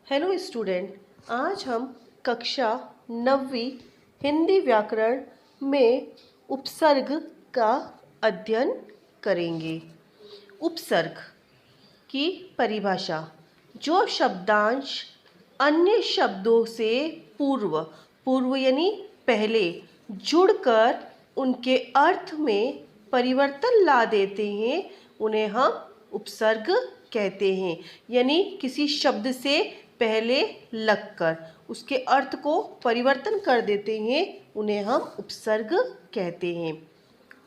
Hello student, आज हम कक्षा 9वीं हिंदी व्याकरण में उपसर्ग का अध्ययन करेंगे। उपसर्ग की परिभाषा: जो शब्दांश अन्य शब्दों से पूर्व यानी पहले जुड़कर उनके अर्थ में परिवर्तन ला देते हैं उन्हें हम उपसर्ग कहते हैं। यानी किसी शब्द से पहले लगकर उसके अर्थ को परिवर्तन कर देते हैं उन्हें हम उपसर्ग कहते हैं।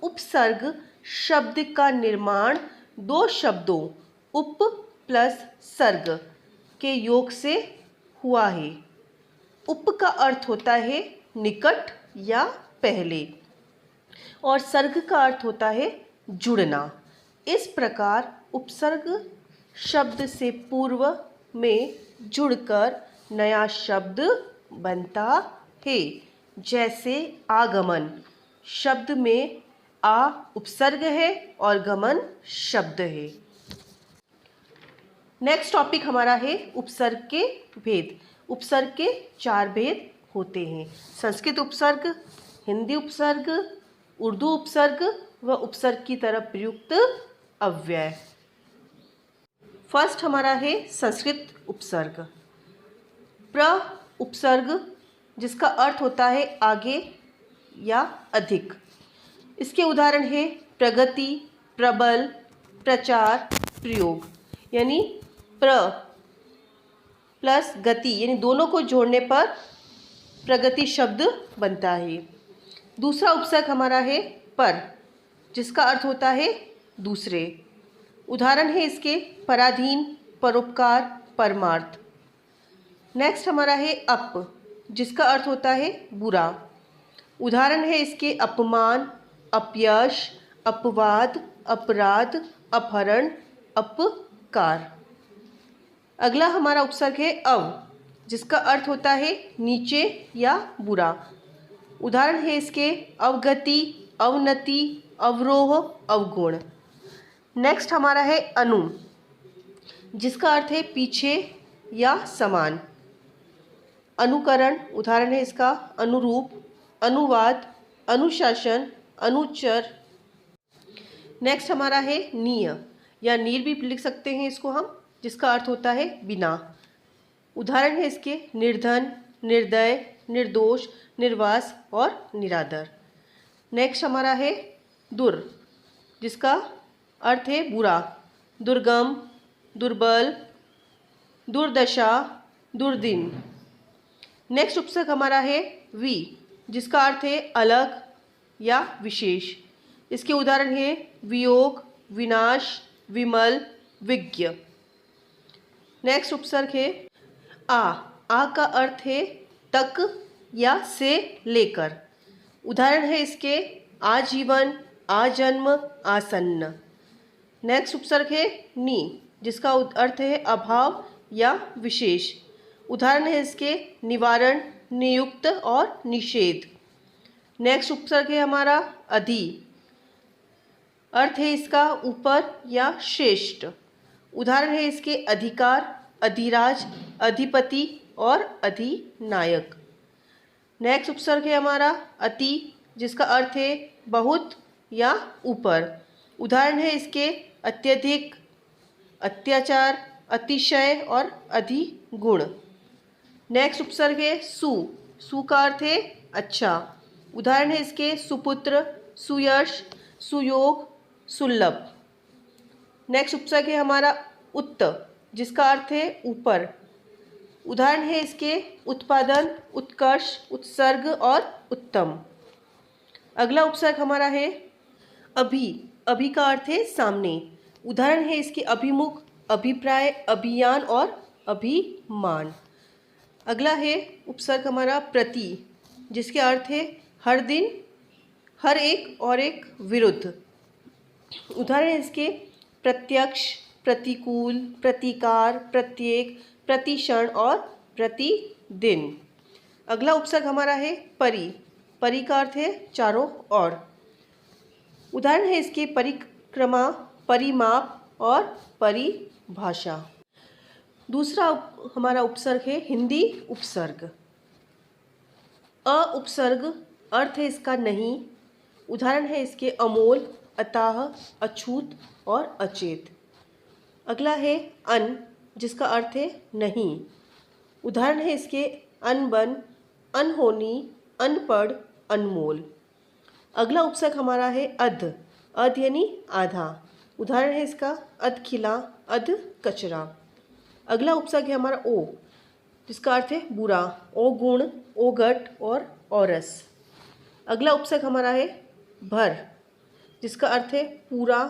उपसर्ग शब्द का निर्माण दो शब्दों उप प्लस सर्ग के योग से हुआ है। उप का अर्थ होता है निकट या पहले और सर्ग का अर्थ होता है जुड़ना। इस प्रकार उपसर्ग शब्द से पूर्व में जुड़कर नया शब्द बनता है। जैसे आगमन शब्द में आ उपसर्ग है और गमन शब्द है। नेक्स्ट टॉपिक हमारा है उपसर्ग के भेद। उपसर्ग के 4 भेद होते हैं: संस्कृत उपसर्ग, हिंदी उपसर्ग, उर्दू उपसर्ग व उपसर्ग की तरफ प्रयुक्त अव्यय। फर्स्ट हमारा है संस्कृत उपसर्ग। प्र उपसर्ग जिसका अर्थ होता है आगे या अधिक। इसके उदाहरण है प्रगति, प्रबल, प्रचार, प्रयोग। यानी प्र प्लस गति यानी दोनों को जोड़ने पर प्रगति शब्द बनता है। दूसरा उपसर्ग हमारा है पर जिसका अर्थ होता है दूसरे। उदाहरण है इसके पराधीन, परोपकार, परमार्थ। नेक्स्ट हमारा है अप जिसका अर्थ होता है बुरा। उदाहरण है इसके अपमान, अपयश, अपवाद, अपराध, अपहरण, अपकार। अगला हमारा उपसर्ग है अव जिसका अर्थ होता है नीचे या बुरा। उदाहरण है इसके अवगति, अवनति, अवरोह, अवगुण। नेक्स्ट हमारा है अनु जिसका अर्थ है पीछे या समान। अनुकरण उदाहरण है इसका अनुरूप, अनुवाद, अनुशासन, अनुचर। नेक्स्ट हमारा है नीय या नीर भी लिख सकते हैं इसको हम, जिसका अर्थ होता है बिना। उदाहरण है इसके निर्धन, निर्दय, निर्दोष, निर्वास और निरादर। नेक्स्ट हमारा है दुर जिसका अर्थ है बुरा, दुर्गम, दुर्बल, दुर्दशा, दुर्दिन। नेक्स्ट उपसर्ग हमारा है वि जिसका अर्थ है अलग या विशेष। इसके उदाहरण है वियोग, विनाश, विमल, विज्ञ। नेक्स्ट उपसर्ग है आ का अर्थ है तक या से लेकर। उदाहरण है इसके आजीवन, आजन्म, आसन्न। नेक्स्ट उपसर्ग है नी जिसका अर्थ है अभाव या विशेष। उदाहरण है इसके निवारण, नियुक्त और निषेध। नेक्स्ट उपसर्ग है हमारा अधि, अर्थ है इसका ऊपर या श्रेष्ठ। उदाहरण है इसके अधिकार, अधिराज, अधिपति और अधिनायक। नेक्स्ट उपसर्ग है हमारा अति जिसका अर्थ है बहुत या ऊपर। उदाहरण है इसके अत्यधिक, अत्याचार, अतिशय और अधिगुण। नेक्स्ट उपसर्ग है सु का अर्थ है अच्छा। उदाहरण है इसके सुपुत्र, सुयश, सुयोग, सुलभ। नेक्स्ट उपसर्ग है हमारा उत्त जिसका अर्थ है ऊपर। उदाहरण है इसके उत्पादन, उत्कर्ष, उत्सर्ग और उत्तम। अगला उपसर्ग हमारा है अभी का अर्थ है सामने। उदाहरण है इसके अभिमुख, अभिप्राय, अभियान और अभिमान। अगला है उपसर्ग हमारा प्रति जिसके अर्थ है हर दिन, हर एक और एक विरुद्ध। उदाहरण है इसके प्रत्यक्ष, प्रतिकूल, प्रतिकार, प्रत्येक, प्रतिक्षण और प्रतिदिन। अगला उपसर्ग हमारा है परि का अर्थ है चारों ओर। उदाहरण है इसके परिक्रमा, परिमाप और परिभाषा। दूसरा हमारा उपसर्ग है हिंदी उपसर्ग। अ उपसर्ग अर्थ है इसका नहीं। उदाहरण है इसके अमोल, अताह, अछूत और अचेत। अगला है अन, जिसका अर्थ है नहीं। उदाहरण है इसके अनबन, अनहोनी, अनपढ़, अनमोल। अगला उपसर्ग हमारा है अध। अध यानी आधा। उदाहरण है इसका अध खिला, अध कचरा। अगला उपसर्ग है हमारा ओ, जिसका अर्थ है बुरा। ओ गुण, ओ घट और औरस। अगला उपसर्ग हमारा है भर, जिसका अर्थ है पूरा।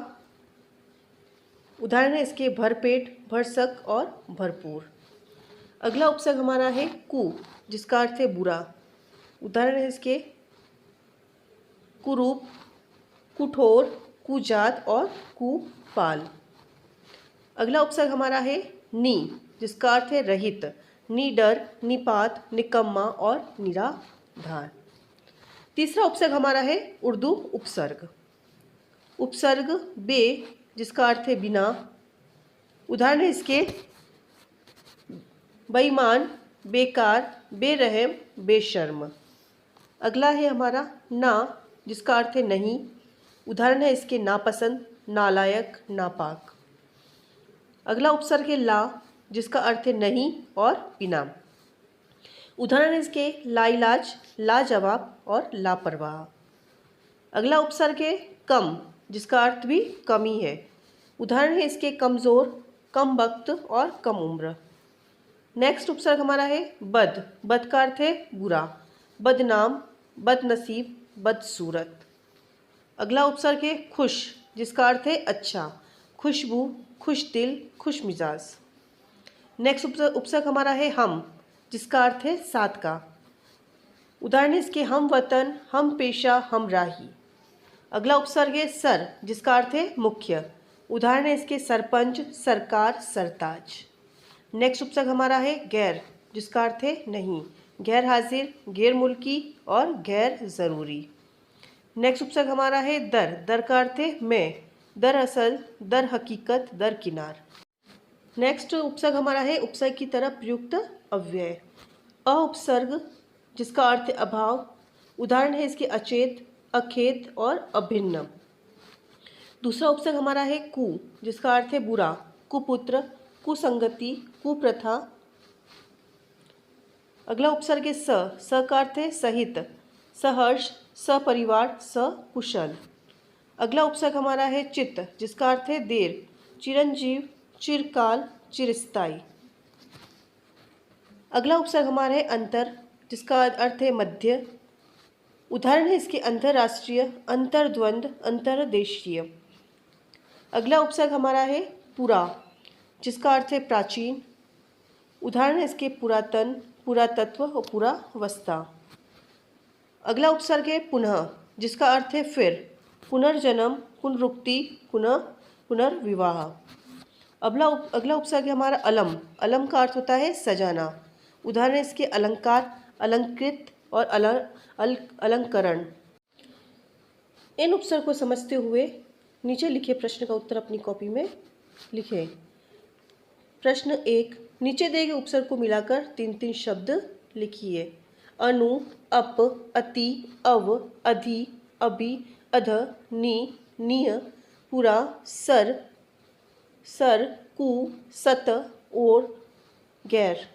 उदाहरण है इसके भरपेट, भरसक और भरपूर। अगला उपसर्ग हमारा है कु, जिसका अर्थ है बुरा। उदाहरण है इसके कुरूप, कुठोर, कुजात और कुपाल। अगला उपसर्ग हमारा है नी, जिसका अर्थ है रहित। निडर, निपात, निकम्मा और निराधार। तीसरा उपसर्ग हमारा है उर्दू उपसर्ग। उपसर्ग बे, जिसका अर्थ है बिना। उदाहरण है इसके बेईमान, बेकार, बेरहम, बेशर्म। अगला है हमारा ना, जिसका अर्थ है नहीं। उदाहरण है इसके नापसंद, नालायक, नापाक। अगला उपसर्ग है ला, जिसका अर्थ है नहीं और बिना। उदाहरण है इसके लाइलाज, लाजवाब और लापरवाह। अगला उपसर्ग है कम, जिसका अर्थ भी कमी है। उदाहरण है इसके कमज़ोर, कम वक्त और कम उम्र। नेक्स्ट उपसर्ग हमारा है बद। बद का अर्थ है बुरा। बदनाम, बदनसीब, बदसूरत। अगला उपसर्ग है खुश, जिसका अर्थ है अच्छा। खुशबू, खुश दिल, खुश मिजाज। नेक्स्ट उपसर्ग हमारा है हम, जिसका अर्थ है साथ का। उदाहरण है इसके हम वतन, हम पेशा, हम राही। अगला उपसर्ग है सर, जिसका अर्थ है मुख्य। उदाहरण है इसके सरपंच, सरकार, सरताज। नेक्स्ट उपसर्ग हमारा है गैर, जिसका अर्थ है नहीं। गैर हाजिर, गैर मुल्की और गैर ज़रूरी। नेक्स्ट उपसर्ग हमारा है दर। दर का अर्थ है मैं, दरअसल, दर हकीकत, दर किनार। नेक्स्ट उपसर्ग हमारा है उपसर्ग की तरह प्रयुक्त अव्यय। अ उपसर्ग, जिसका अर्थ है अभाव। उदाहरण है इसके अचेत, अखेत और अभिन्न। दूसरा उपसर्ग हमारा है कु, जिसका अर्थ है बुरा। कुपुत्र, कुसंगति, कुप्रथा। अगला उपसर्ग है स। स का अर्थ है सहित, सहर्ष, सपरिवार, सकुशल। अगला उपसर्ग हमारा है चित्त, जिसका अर्थ है देर। चिरंजीव, चिरकाल, चिरस्थायी। अगला उपसर्ग हमारा है अंतर, जिसका अर्थ है मध्य। उदाहरण है इसके अंतर्राष्ट्रीय, अंतर्द्वंद, अंतर्देशीय। अगला उपसर्ग हमारा है पुरा, जिसका अर्थ है प्राचीन। उदाहरण है इसके पुरातन, पुरातत्व और पुरावस्था। अगला उपसर्ग है पुनः, जिसका अर्थ है फिर। पुनर्जन्म, पुनरुक्ति, पुनर्विवाह। अगला उपसर्ग है हमारा अलम। अलम का अर्थ होता है सजाना। उदाहरण है इसके अलंकार, अलंकृत और अलंकरण। इन उपसर्ग को समझते हुए नीचे लिखे प्रश्न का उत्तर अपनी कॉपी में लिखें। प्रश्न 1, नीचे दिए गए उपसर्ग को मिलाकर 3-3 शब्द लिखिए। अनु, अप, अति, अव, अधि, अभि, अध, नि, निय, पुरा, सर, कु, सत और गैर।